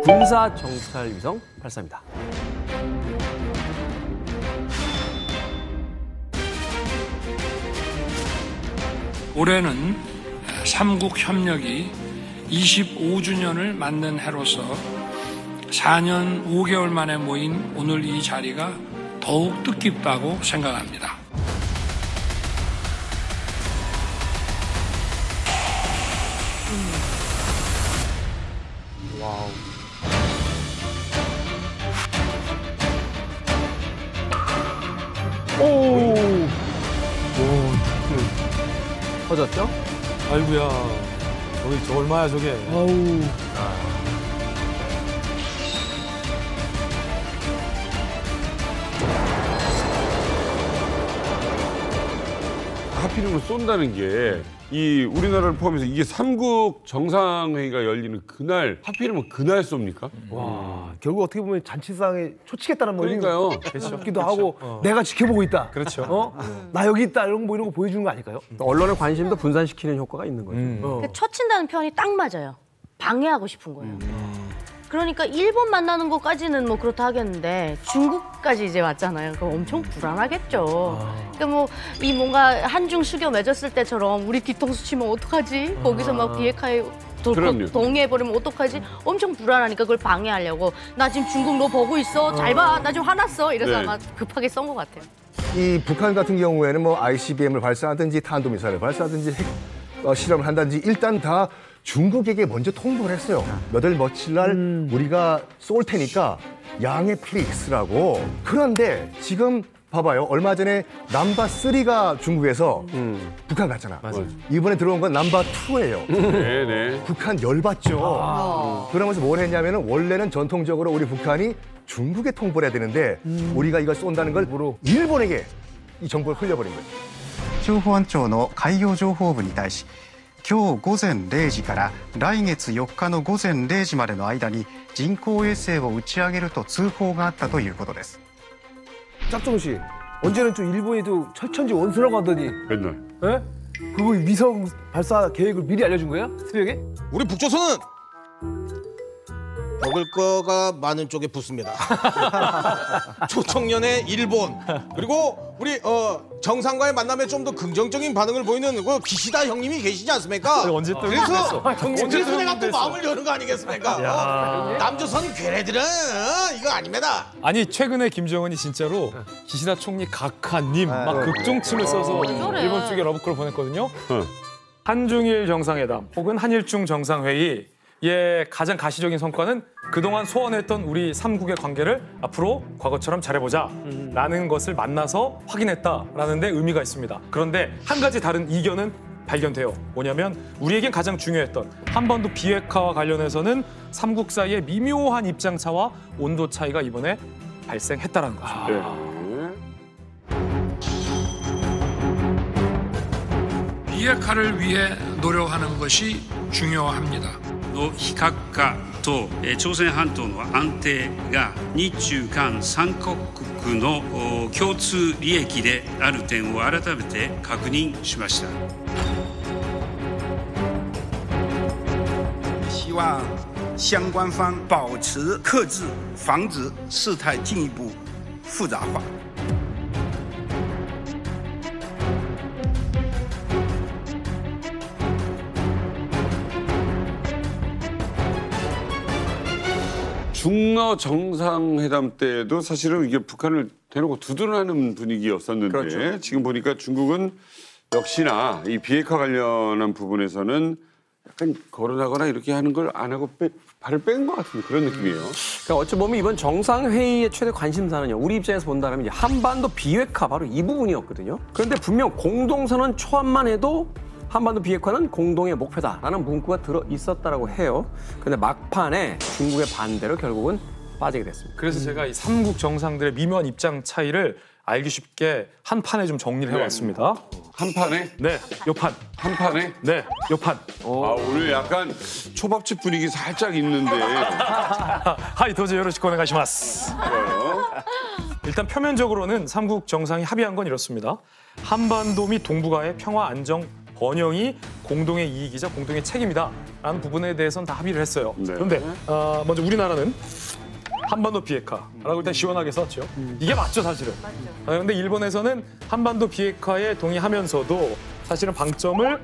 군사 정찰 위성 발사입니다. 올해는 삼국 협력이 25주년을 맞는 해로서 4년 5개월 만에 모인 오늘 이 자리가 더욱 뜻깊다고 생각합니다. 와우. 오. 터졌죠? 아이고야. 저 얼마야 저게. 아우. 하필이면 쏜다는 게 이 우리나라를 포함해서 이게 삼국 정상회의가 열리는 그날 하필이면 그날 쏩니까? 와, 결국 어떻게 보면 잔치상에 초치겠다는 뭐 그러니까요. 기도 하고 내가 지켜보고 있다. 그렇죠. 나 여기 있다 이런 거 보여주는 거 아닐까요? 언론의 관심도 분산시키는 효과가 있는 거죠. 그 처친다는 표현이 딱 맞아요. 방해하고 싶은 거예요. 그러니까 일본 만나는 것까지는 뭐 그렇다 하겠는데 중국까지 이제 왔잖아요. 그럼 엄청 불안하겠죠. 그러니까 뭐 이 뭔가 한중 수교 맺었을 때처럼 우리 뒤통수 치면 어떡하지? 거기서 막 비핵화에 동의해버리면 어떡하지? 엄청 불안하니까 그걸 방해하려고 나 지금 중국 너 보고 있어. 잘 봐. 나 지금 화났어. 이래서 네. 아마 급하게 쏜 것 같아요. 이 북한 같은 경우에는 뭐 ICBM을 발사하든지 탄도미사일을 발사하든지 핵 실험을 한다든지 일단 다 중국에게 먼저 통보를 했어요. 몇 월 며칠 날 우리가 쏠 테니까 양해 플리스라고. 그런데 지금 봐봐요. 얼마 전에 넘버3가 중국에서 북한 갔잖아. 이번에 들어온 건 넘버2예요. 네네. 북한 열받죠. 그러면서 뭘 했냐면은 원래는 전통적으로 우리 북한이 중국에 통보를 해야 되는데 우리가 이걸 쏜다는 걸 일본에게 이 정보를 흘려버린 거예요. 海上保安庁の海洋情報部に対し今日午前0時から来月4日の午前0時までの間に人工衛星を打ち上げると通報があったということです。 짭종 씨, 언제는 좀 일본이도 철천지 원수라고 하더니 맨날. 예? 그거 위성 발사 계획을 미리 알려준 거예요? 새벽에? 우리 북조선은 먹을 거가 많은 쪽에 붙습니다. 초청년의 일본 그리고 우리 정상과의 만남에 좀 더 긍정적인 반응을 보이는 그 기시다 형님이 계시지 않습니까? 언제 또 그래서 언제 그래서 내가 또 마음을 여는 거 아니겠습니까? 남조선 걔네들은 이거 아닙니다. 아니 최근에 김정은이 진짜로 기시다 총리 각하님 막 극종침을 써서 저래. 일본 쪽에 러브콜을 보냈거든요. 한중일 정상회담 혹은 한일중 정상회의 의 가장 가시적인 성과는 그동안 소원했던 우리 삼국의 관계를 앞으로 과거처럼 잘해보자라는 것을 만나서 확인했다라는 데 의미가 있습니다. 그런데 한 가지 다른 이견은 발견돼요. 뭐냐면 우리에겐 가장 중요했던 한반도 비핵화와 관련해서는 삼국 사이의 미묘한 입장 차와 온도 차이가 이번에 발생했다는 거죠. 비핵화를 위해 노력하는 것이 중요합니다. の非核化と朝鮮半島の安定が日中韓3カ国の共通利益である点を改めて確認しました。希望相关方保持克制，防止事态进一步复杂化。 중러 정상회담 때도 사실은 이게 북한을 대놓고 두둔하는 분위기였었는데 그렇죠. 지금 보니까 중국은 역시나 이 비핵화 관련한 부분에서는 약간 거론하거나 이렇게 하는 걸 안 하고 발을 뺀 것 같은 그런 느낌이에요. 그러니까 어찌 보면 이번 정상회의의 최대 관심사는요. 우리 입장에서 본다면 이제 한반도 비핵화 바로 이 부분이었거든요. 그런데 분명 공동선언 초안만 해도 한반도 비핵화는 공동의 목표다라는 문구가 들어 있었다라고 해요. 그런데 막판에 중국의 반대로 결국은 빠지게 됐습니다. 그래서 제가 이 삼국 정상들의 미묘한 입장 차이를 알기 쉽게 한 판에 좀 정리를 해왔습니다. 한 판에? 네, 요 판. 한 판에? 네, 요 판. 오늘 약간 초밥집 분위기 살짝 있는데. 하이, 도저 요로시코 오네가시마스. 일단 표면적으로는 삼국 정상이 합의한 건 이렇습니다. 한반도 및 동북아의 평화 안정 번영이 공동의 이익이자 공동의 책임이다라는 부분에 대해서는 다 합의를 했어요. 네. 그런데 먼저 우리나라는 한반도 비핵화라고 일단 시원하게 썼죠. 이게 맞죠, 사실은. 그런데 일본에서는 한반도 비핵화에 동의하면서도 사실은 방점을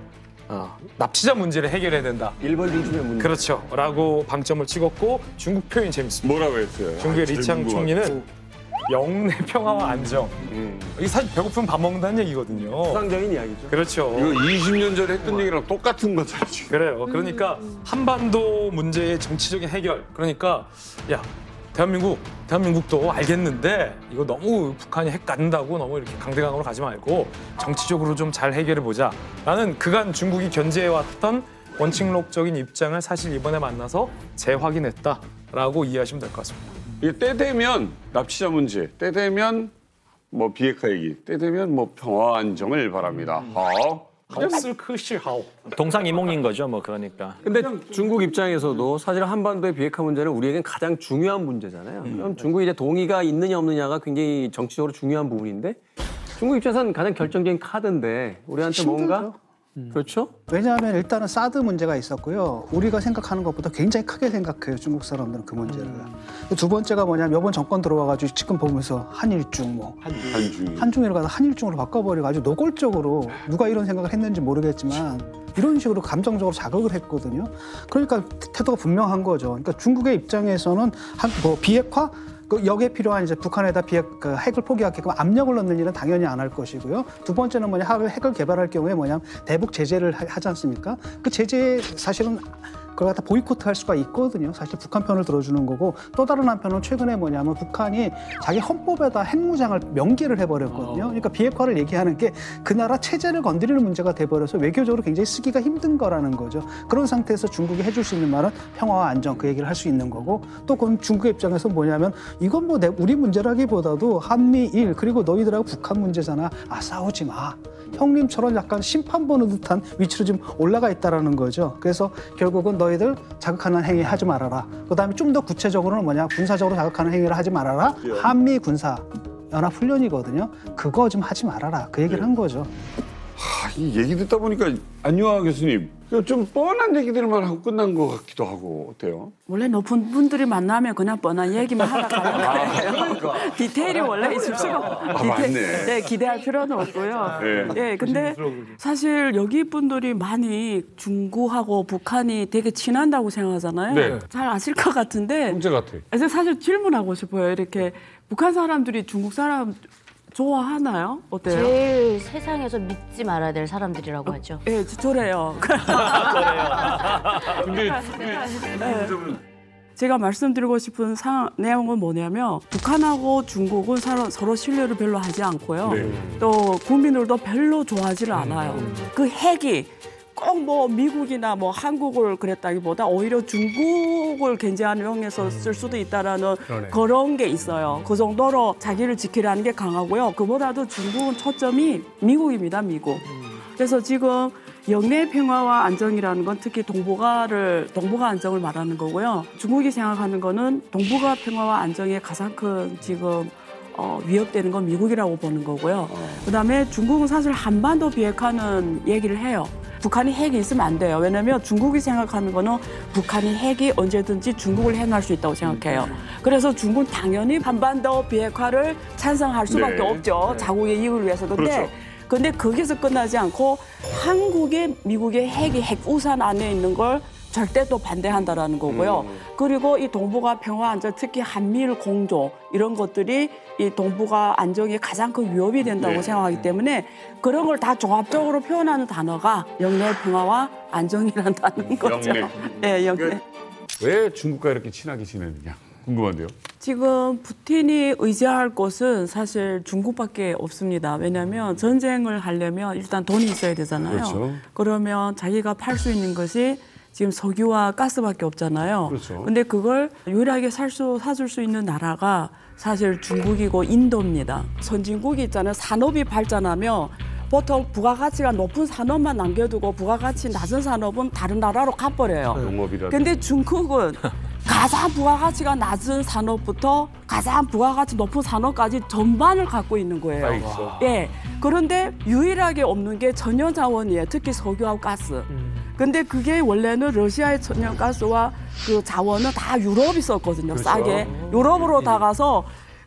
납치자 문제를 해결해야 된다. 일본 중심의 문제. 그렇죠. 라고 방점을 찍었고 중국 표현이 재밌습니다. 뭐라고 했어요? 중국의 아, 리창 제일 총리는 영내 평화와 안정. 이게 사실 배고프면 밥 먹는다는 얘기거든요. 수상적인 이야기죠. 그렇죠. 이거 20년 전에 했던 얘기랑 똑같은 거잖아요, 지금. 그래요. 그러니까 한반도 문제의 정치적인 해결. 그러니까 야 대한민국도 알겠는데 이거 너무 북한이 핵 갖는다고 너무 이렇게 강대강으로 가지 말고 정치적으로 좀 잘 해결해 보자라는 그간 중국이 견제해왔던 원칙론적인 입장을 사실 이번에 만나서 재확인했다라고 이해하시면 될 것 같습니다. 이게 때 되면 납치자 문제, 때 되면 뭐 비핵화 얘기, 때 되면 뭐 평화 안정을 바랍니다. 동상이몽인 거죠, 뭐 그러니까. 근데 중국 입장에서도 사실 한반도의 비핵화 문제는 우리에겐 가장 중요한 문제잖아요. 그럼 중국이 이제 동의가 있느냐 없느냐가 굉장히 정치적으로 중요한 부분인데 중국 입장에서는 가장 결정적인 카드인데 우리한테 뭔가 그렇죠? 왜냐하면 일단은 사드 문제가 있었고요. 우리가 생각하는 것보다 굉장히 크게 생각해요. 중국 사람들은 그 문제를. 두 번째가 뭐냐면 이번 정권 들어와가지고 지금 보면서 한일중 뭐 한중일을 가서 한일중으로 바꿔버리고 아주 노골적으로 누가 이런 생각을 했는지 모르겠지만 이런 식으로 감정적으로 자극을 했거든요. 그러니까 태도가 분명한 거죠. 그러니까 중국의 입장에서는 뭐 비핵화 여기에 필요한 이제 북한에다 핵을 포기하게끔 압력을 넣는 일은 당연히 안 할 것이고요. 두 번째는 뭐냐 핵을 개발할 경우에 뭐냐면 대북 제재를 하지 않습니까? 그 제재 사실은 그걸 갖다 보이콧할 수가 있거든요. 사실 북한 편을 들어주는 거고 또 다른 한편은 최근에 뭐냐면 북한이 자기 헌법에다 핵무장을 명기를 해버렸거든요. 그러니까 비핵화를 얘기하는 게 그 나라 체제를 건드리는 문제가 돼버려서 외교적으로 굉장히 쓰기가 힘든 거라는 거죠. 그런 상태에서 중국이 해줄 수 있는 말은 평화와 안정 그 얘기를 할 수 있는 거고 또 그건 중국의 입장에서 뭐냐면 이건 뭐 우리 문제라기보다도 한미일 그리고 너희들하고 북한 문제잖아. 싸우지 마. 형님처럼 약간 심판 보는 듯한 위치로 지금 올라가 있다라는 거죠. 그래서 결국은 너희들 자극하는 행위 하지 말아라. 그다음에 좀 더 구체적으로는 뭐냐 군사적으로 자극하는 행위를 하지 말아라. 한미 군사 연합 훈련이거든요. 그거 좀 하지 말아라. 그 얘기를 한 거죠. 이 얘기 듣다 보니까 안유아 교수님 좀 뻔한 얘기들만 하고 끝난 것 같기도 하고 어때요? 원래 높은 분들이 만나면 그냥 뻔한 얘기만 하다 가는 거예요. 디테일이 원래 있을 수가 맞네. 네, 기대할 필요는 없고요. 네. 네, 근데 사실 여기 분들이 많이 중국하고 북한이 되게 친한다고 생각하잖아요. 네. 잘 아실 것 같은데. 형제 같아. 그래서 사실 질문하고 싶어요. 이렇게 북한 사람들이 중국 사람 좋아하나요? 어때요? 제일 세상에서 믿지 말아야 될 사람들이라고 하죠. 네, 저래요. 근데 제가 말씀드리고 싶은 내용은 뭐냐면 북한하고 중국은 서로 신뢰를 별로 하지 않고요. 또 국민들도 별로 좋아하지를 않아요. 그 핵이 꼭 뭐 미국이나 뭐 한국을 그랬다기보다 오히려 중국을 견제하는 형에서 쓸 수도 있다라는 그런 게 있어요. 그 정도로 자기를 지키라는 게 강하고요. 그보다도 중국은 초점이 미국입니다, 미국. 그래서 지금 영내 평화와 안정이라는 건 특히 동북아 안정을 말하는 거고요. 중국이 생각하는 거는 동북아 평화와 안정의 가장 큰 지금 위협되는 건 미국이라고 보는 거고요. 그다음에 중국은 사실 한반도 비핵화는 얘기를 해요. 북한이 핵이 있으면 안 돼요. 왜냐하면 중국이 생각하는 거는 북한이 핵이 언제든지 중국을 행할 수 있다고 생각해요. 그래서 중국은 당연히 한반도 비핵화를 찬성할 수밖에 없죠. 자국의 이익을 위해서. 근데 거기서 끝나지 않고 한국의 미국의 핵 우산 안에 있는 걸 절대 또 반대한다라는 거고요. 그리고 이 동북아 평화 안정, 특히 한미일 공조 이런 것들이 이 동북아 안정에 가장 큰 위협이 된다고 생각하기 때문에 그런 걸 다 종합적으로 표현하는 단어가 영내 평화와 안정이라는 단어인 거죠. 네, 영내. 왜 중국과 이렇게 친하게 지내느냐 궁금한데요. 지금 푸틴이 의지할 곳은 사실 중국밖에 없습니다. 왜냐하면 전쟁을 하려면 일단 돈이 있어야 되잖아요. 그렇죠. 그러면 자기가 팔 수 있는 것이 지금 석유와 가스밖에 없잖아요. 그렇죠. 근데 그걸 유일하게 사줄 수 있는 나라가 사실 중국이고 인도입니다. 선진국이 있잖아요. 산업이 발전하면 보통 부가가치가 높은 산업만 남겨두고 부가가치 낮은 산업은 다른 나라로 가버려요. 농업이라든지. 근데 중국은 가장 부가가치가 낮은 산업부터 가장 부가가치 높은 산업까지 전반을 갖고 있는 거예요. 예. 그런데 유일하게 없는 게 천연자원이에요. 특히 석유하고 가스. 근데 그게 원래는 러시아의 천연가스와 그 자원은 다 유럽이 썼거든요. 그렇죠. 싸게. 유럽으로 다 가서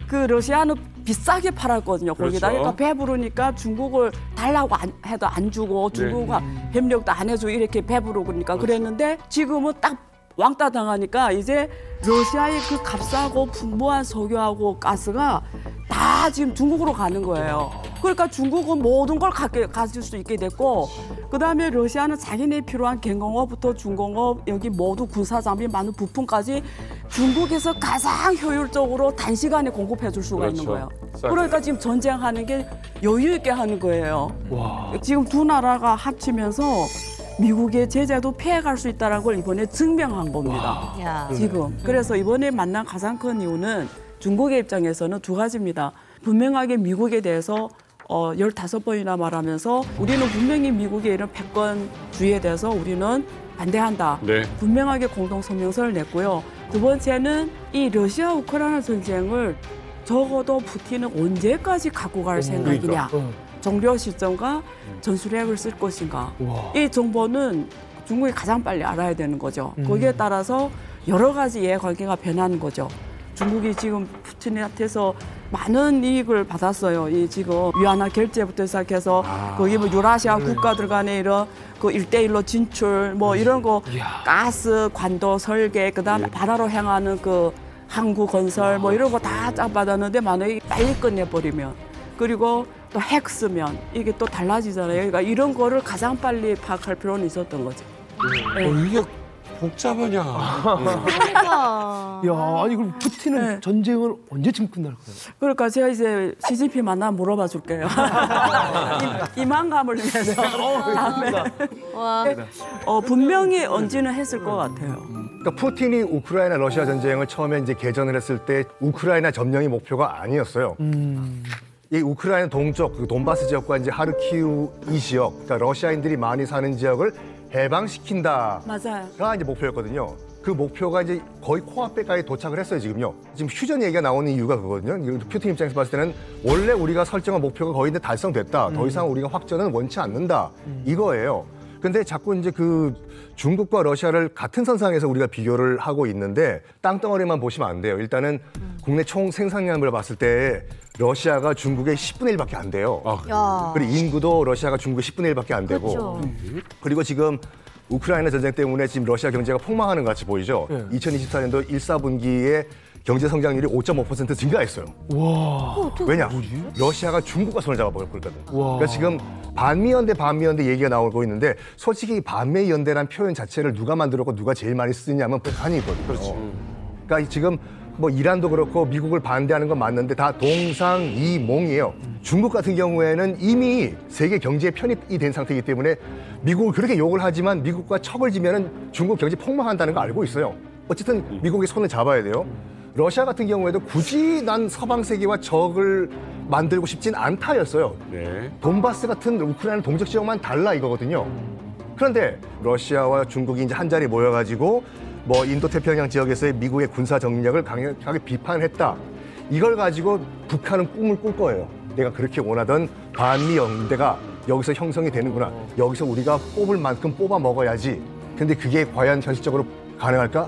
그 러시아는 비싸게 팔았거든요. 거기다. 그렇죠. 그러니까 배부르니까 중국을 달라고 해도 안 주고 중국과 협력도 안 해주고 이렇게 배부르고 그러니까 그랬는데 지금은 딱 왕따 당하니까 이제 러시아의 그 값싸고 풍부한 석유하고 가스가 다 지금 중국으로 가는 거예요. 그러니까 중국은 모든 걸 가질 수 있게 됐고 그다음에 러시아는 자기네 필요한 경공업부터 중공업 여기 모두 군사장비 많은 부품까지 중국에서 가장 효율적으로 단시간에 공급해 줄 수가 있는 거예요. 그러니까 지금 전쟁하는 게 여유 있게 하는 거예요. 지금 두 나라가 합치면서 미국의 제재도 피해갈 수 있다는 걸 이번에 증명한 겁니다. 지금. 그래서 이번에 만난 가장 큰 이유는 중국의 입장에서는 두 가지입니다. 분명하게 미국에 대해서 15번이나 말하면서 우리는 분명히 미국의 이런 패권주의에 대해서 우리는 반대한다. 분명하게 공동성명서를 냈고요. 두 번째는 이 러시아 우크라이나 전쟁을 적어도 푸틴은 언제까지 갖고 갈 생각이냐. 종료 시점과 전술핵을 쓸 것인가. 이 정보는 중국이 가장 빨리 알아야 되는 거죠. 거기에 따라서 여러 가지 이해관계가 변하는 거죠. 중국이 지금 푸틴한테서 많은 이익을 받았어요. 이 지금 위안화 결제부터 시작해서 거기 뭐 유라시아 국가들 간의 이런 그 1대1로 진출 뭐 이런 거 가스 관도 설계 그다음에 바다로 향하는 그 항구 건설 뭐 이런 거 다 쫙 받았는데 만약에 빨리 끝내버리면 그리고 또 핵 쓰면 이게 또 달라지잖아요. 그러니까 이런 거를 가장 빨리 파악할 필요는 있었던 거죠. 이게 복잡하냐. 그러니까. 야, 아니 그럼 푸틴은 전쟁을 언제쯤 끝날 거예요? 그러니까 제가 이제 시진핑 만나면 물어봐 줄게요. 이만감을 위해서 다음에 분명히 언지는 했을 것 같아요. 그러니까 푸틴이 우크라이나 러시아 전쟁을 처음에 이제 개전을 했을 때 우크라이나 점령이 목표가 아니었어요. 이 우크라이나 동쪽 그 돈바스 지역과 이제 하르키우 이 지역, 그러니까 러시아인들이 많이 사는 지역을 해방시킨다가 맞아요. 이제 목표였거든요. 그 목표가 이제 거의 코앞에까지 도착을 했어요, 지금요. 지금 휴전 얘기가 나오는 이유가 그거거든요. 푸틴 입장에서 봤을 때는 원래 우리가 설정한 목표가 거의 이제 달성됐다. 더 이상 우리가 확전은 원치 않는다. 이거예요. 근데 자꾸 이제 그 중국과 러시아를 같은 선상에서 우리가 비교를 하고 있는데 땅덩어리만 보시면 안 돼요. 일단은 국내 총 생산량을 봤을 때 러시아가 중국의 10분의 1밖에 안 돼요. 그리고 인구도 러시아가 중국의 10분의 1밖에 안 되고. 그렇죠. 그리고 지금 우크라이나 전쟁 때문에 지금 러시아 경제가 폭망하는 것 같이 보이죠. 2024년도 1사분기에 경제 성장률이 5.5% 증가했어요. 왜냐? 러시아가 중국과 손을 잡아버렸거든. 그러니까 지금 반미연대 얘기가 나오고 있는데 솔직히 반미연대란 표현 자체를 누가 만들었고 누가 제일 많이 쓰냐면 북한이거든요. 그러니까 지금 뭐 이란도 그렇고 미국을 반대하는 건 맞는데 다 동상이몽이에요. 중국 같은 경우에는 이미 세계 경제에 편입이 된 상태이기 때문에 미국을 그렇게 욕을 하지만 미국과 척을 지면은 중국 경제 폭망한다는 거 알고 있어요. 어쨌든 미국이 손을 잡아야 돼요. 러시아 같은 경우에도 굳이 난 서방 세계와 적을 만들고 싶진 않다였어요. 돈바스 같은 우크라이나 동쪽 지역만 달라 이거거든요. 그런데 러시아와 중국이 이제 한 자리 모여가지고 뭐 인도 태평양 지역에서의 미국의 군사 정력을 강력하게 비판했다. 이걸 가지고 북한은 꿈을 꿀 거예요. 내가 그렇게 원하던 반미 연대가 여기서 형성이 되는구나. 여기서 우리가 뽑을 만큼 뽑아 먹어야지. 근데 그게 과연 현실적으로 가능할까?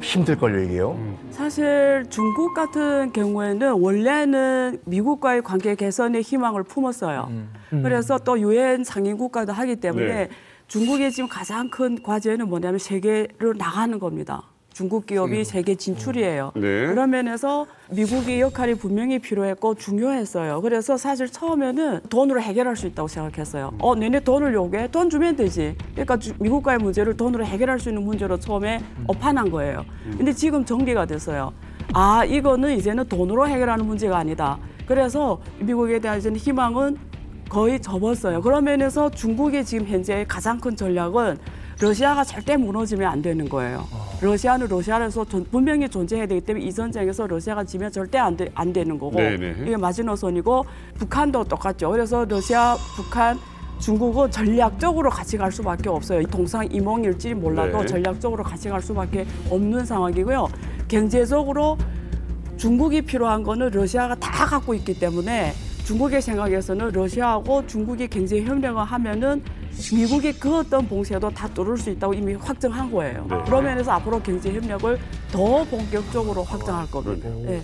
힘들걸요, 이게요. 사실 중국 같은 경우에는 원래는 미국과의 관계 개선에 희망을 품었어요. 그래서 또 유엔 상임국가도 하기 때문에 중국의 지금 가장 큰 과제는 뭐냐면 세계로 나가는 겁니다. 중국 기업이 세계 진출이에요. 그런 면에서 미국의 역할이 분명히 필요했고 중요했어요. 그래서 사실 처음에는 돈으로 해결할 수 있다고 생각했어요. 너네 돈을 요구해? 돈 주면 되지. 그러니까 미국과의 문제를 돈으로 해결할 수 있는 문제로 처음에 업판한 거예요. 근데 지금 정리가 됐어요. 이거는 이제는 돈으로 해결하는 문제가 아니다. 그래서 미국에 대한 이제는 희망은 거의 접었어요. 그런 면에서 중국의 지금 현재 가장 큰 전략은 러시아가 절대 무너지면 안 되는 거예요. 러시아는 러시아에서 분명히 존재해야 되기 때문에 이 전쟁에서 러시아가 지면 절대 안 되는 거고 이게 마지노선이고 북한도 똑같죠. 그래서 러시아, 북한 중국은 전략적으로 같이 갈 수밖에 없어요. 동상이몽일지 몰라도 네. 전략적으로 같이 갈 수밖에 없는 상황이고요. 경제적으로 중국이 필요한 거는 러시아가 다 갖고 있기 때문에 중국의 생각에서는 러시아하고 중국이 경제 협력을 하면은 미국의 그 어떤 봉쇄도 다 뚫을 수 있다고 이미 확정한 거예요. 네. 그런 면에서 앞으로 경제 협력을 더 본격적으로 확장할 거거든요. 네.